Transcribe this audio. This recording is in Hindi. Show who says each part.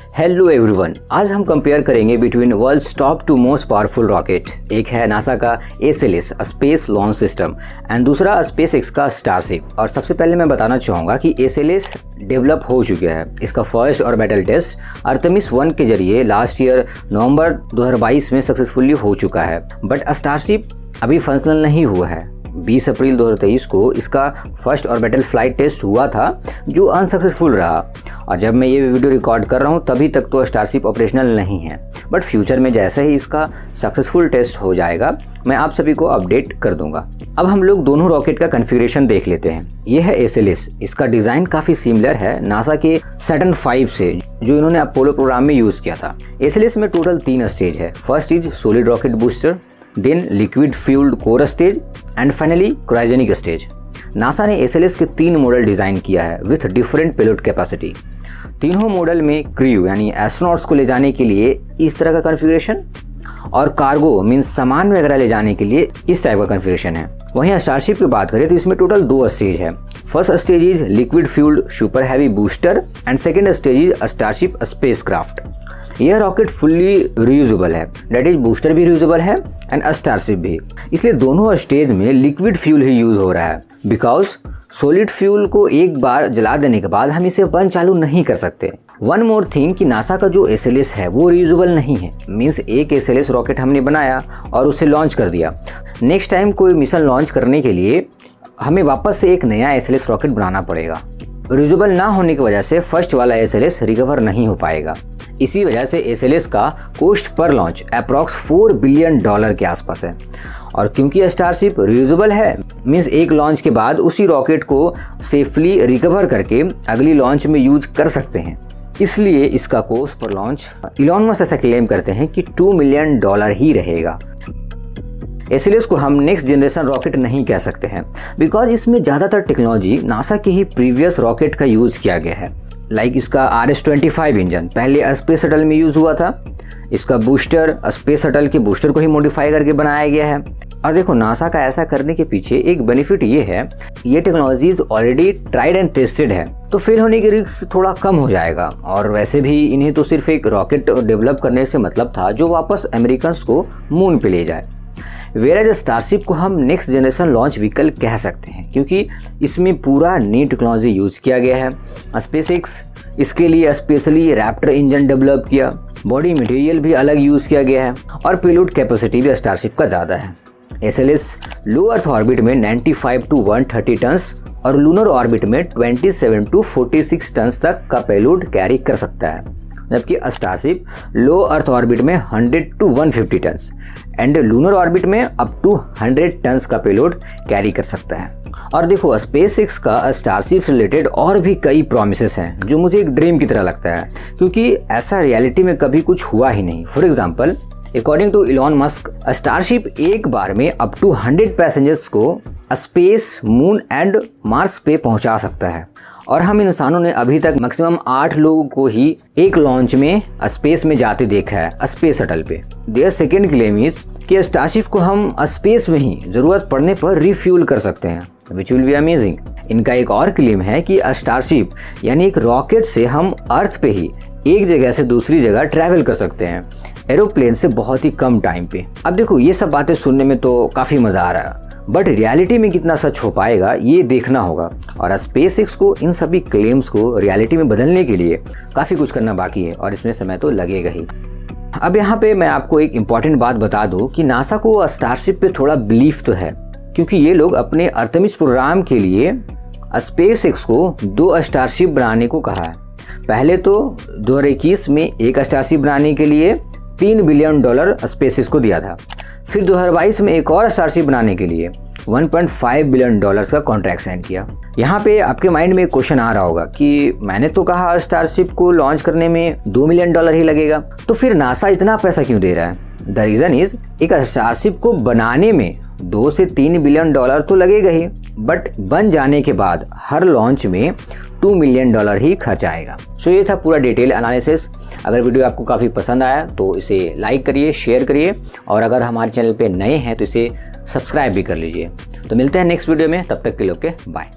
Speaker 1: हेलो एवरीवन, आज हम कंपेयर करेंगे between world's top 2 most powerful rocket. एक है नासा का SLS space launch system and दूसरा SpaceX का स्टारशिप। और सबसे पहले मैं बताना चाहूँगा कि SLS डेवलप हो चुका है। इसका फर्स्ट ऑर्बिटल टेस्ट आर्टेमिस 1 के जरिए लास्ट ईयर नवंबर 2022 में सक्सेसफुली हो चुका है, बट स्टारशिप अभी फंक्शनल नहीं हुआ है। 20 अप्रैल 2023 को इसका फर्स्ट ऑर्बिटल फ्लाइट टेस्ट हुआ था जो अनसक्सेसफुल रहा, और जब मैं ये वीडियो रिकॉर्ड कर रहा हूँ तभी तक तो स्टारशिप ऑपरेशनल नहीं है, बट फ्यूचर में जैसे ही इसका सक्सेसफुल टेस्ट हो जाएगा मैं आप सभी को अपडेट कर दूंगा। अब हम लोग दोनों रॉकेट का कॉन्फ़िगरेशन देख लेते हैं। ये है SLS। इसका डिज़ाइन काफ़ी सिमिलर है नासा के सैटर्न 5 से जो इन्होंने अपोलो प्रोग्राम में यूज़ किया था। SLS में टोटल 3 स्टेज है। First stage solid rocket booster, then liquid fuelled core stage and finally cryogenic stage. NASA ने SLS के 3 मॉडल डिज़ाइन किया है विथ डिफरेंट पेलोड कैपेसिटी। तीनों मॉडल में क्रू यानी एस्ट्रोनॉट्स को ले जाने के लिए इस तरह का कॉन्फ़िगरेशन और कार्गो मीन्स सामान वगैरह ले जाने के लिए इस टाइप का कॉन्फ़िगरेशन है। वहीं स्टारशिप की बात करें तो इसमें टोटल 2 स्टेज है। First stage is liquid fuelled super heavy booster and second stage is starship spacecraft. यह रॉकेट फुल्ली रियूजेबल है, डेट इज बूस्टर भी रियूजेबल है एंड स्टारशिप भी। इसलिए दोनों स्टेज में लिक्विड फ्यूल ही यूज हो रहा है, बिकॉज सॉलिड फ्यूल को एक बार जला देने के बाद हम इसे बंद चालू नहीं कर सकते। वन मोर थिंग कि नासा का जो SLS है वो रियूजेबल नहीं है। मीन्स एक SLS रॉकेट हमने बनाया और उसे लॉन्च कर दिया, नेक्स्ट टाइम कोई मिशन लॉन्च करने के लिए हमें वापस से एक नया SLS रॉकेट बनाना पड़ेगा। रियूजेबल ना होने की वजह से फर्स्ट वाला SLS रिकवर नहीं हो पाएगा। इसी वजह से SLS का cost per launch approx $4 billion के आसपास है। और क्योंकि स्टारशिप रियूजेबल है मीन्स एक लॉन्च के बाद उसी रॉकेट को सेफली रिकवर करके अगली लॉन्च में यूज कर सकते हैं, इसलिए इसका cost per launch Elon Musk ऐसा क्लेम करते हैं कि $2 मिलियन ही रहेगा। SLS को हम नेक्स्ट जनरेशन रॉकेट नहीं कह सकते हैं, बिकॉज इसमें ज़्यादातर टेक्नोलॉजी नासा के ही प्रीवियस रॉकेट का यूज़ किया गया है। लाइक इसका RS-25 इंजन पहले स्पेस शटल में यूज़ हुआ था। इसका बूस्टर स्पेस शटल के बूस्टर को ही मॉडिफाई करके बनाया गया है। और देखो नासा का ऐसा करने के पीछे एक बेनिफिट ये है, ये technologies already tried and tested है, तो फेल होने की रिस्क थोड़ा कम हो जाएगा। और वैसे भी इन्हें तो सिर्फ एक रॉकेट डेवलप करने से मतलब था जो वापस अमेरिकन को मून पे ले जाए। वेयर स्टारशिप को हम नेक्स्ट जनरेशन लॉन्च व्हीकल कह सकते हैं, क्योंकि इसमें पूरा नई टेक्नोलॉजी यूज़ किया गया है। SpaceX इसके लिए स्पेशली रैप्टर इंजन डेवलप किया, बॉडी मटेरियल भी अलग यूज़ किया गया है और पेलोड कैपेसिटी भी स्टारशिप का ज़्यादा है। SLS लो अर्थ ऑर्बिट में 95 to 130 टन्स और लूनर ऑर्बिट में 27 to 46 टन्स तक का पेलोड कैरी कर सकता है, जबकि स्टारशिप लो अर्थ ऑर्बिट में 100 to 150 tons and lunar orbit में अप टू 100 टन्स का पेलोड कैरी कर सकता है। और देखो SpaceX का स्टारशिप से रिलेटेड और भी कई प्रॉमिसेस हैं जो मुझे एक ड्रीम की तरह लगता है, क्योंकि ऐसा रियलिटी में कभी कुछ हुआ ही नहीं। For example according to Elon Musk, Starship एक बार में अप टू 100 पैसेंजर्स को स्पेस, मून एंड मार्स पे पहुंचा सकता है। और हम इंसानों ने अभी तक मैक्सिमम 8 लोगों को ही एक लॉन्च में स्पेस में जाते देखा है स्पेस शटल पे। देयर सेकेंड क्लेम इज कि स्टारशिप को हम स्पेस में ही जरूरत पड़ने पर रिफ्यूल कर सकते हैं, विच विल बी अमेजिंग। इनका एक और क्लेम है कि स्टारशिप यानी एक रॉकेट से हम अर्थ पे ही एक जगह से दूसरी जगह ट्रैवल कर सकते हैं एरोप्लेन से बहुत ही कम टाइम पे। अब देखो ये सब बातें सुनने में तो काफ़ी मज़ा आ रहा है, बट रियलिटी में कितना सच हो पाएगा ये देखना होगा। और SpaceX को इन सभी क्लेम्स को रियलिटी में बदलने के लिए काफ़ी कुछ करना बाकी है और इसमें समय तो लगेगा ही। अब यहाँ पे मैं आपको एक इम्पॉर्टेंट बात बता दूँ कि नासा को स्टारशिप पे थोड़ा बिलीफ तो है, क्योंकि ये लोग अपने आर्टेमिस प्रोग्राम के लिए SpaceX को 2 स्टारशिप बनाने को कहा है। पहले तो 2021 में एक स्टारशिप बनाने के लिए $3 बिलियन SpaceX को दिया था। फिर 2022 में एक और स्टारशिप बनाने के लिए $1.5 बिलियन का कॉन्ट्रैक्ट साइन किया। यहाँ पे आपके माइंड में एक क्वेश्चन आ रहा होगा कि मैंने तो कहा स्टारशिप को लॉन्च करने में $2 मिलियन ही लगेगा, तो फिर नासा इतना पैसा क्यों दे रहा है? द रीज़न इज एक स्टारशिप को बनाने में $2 से $3 बिलियन तो लगेगा ही, बट बन जाने के बाद हर लॉन्च में $2 मिलियन ही खर्च आएगा। सो ये था पूरा डिटेल एनालिसिस। अगर वीडियो आपको काफ़ी पसंद आया तो इसे लाइक करिए, शेयर करिए, और अगर हमारे चैनल पे नए हैं तो इसे सब्सक्राइब भी कर लीजिए। तो मिलते हैं नेक्स्ट वीडियो में, तब तक के लिए ओके बाय।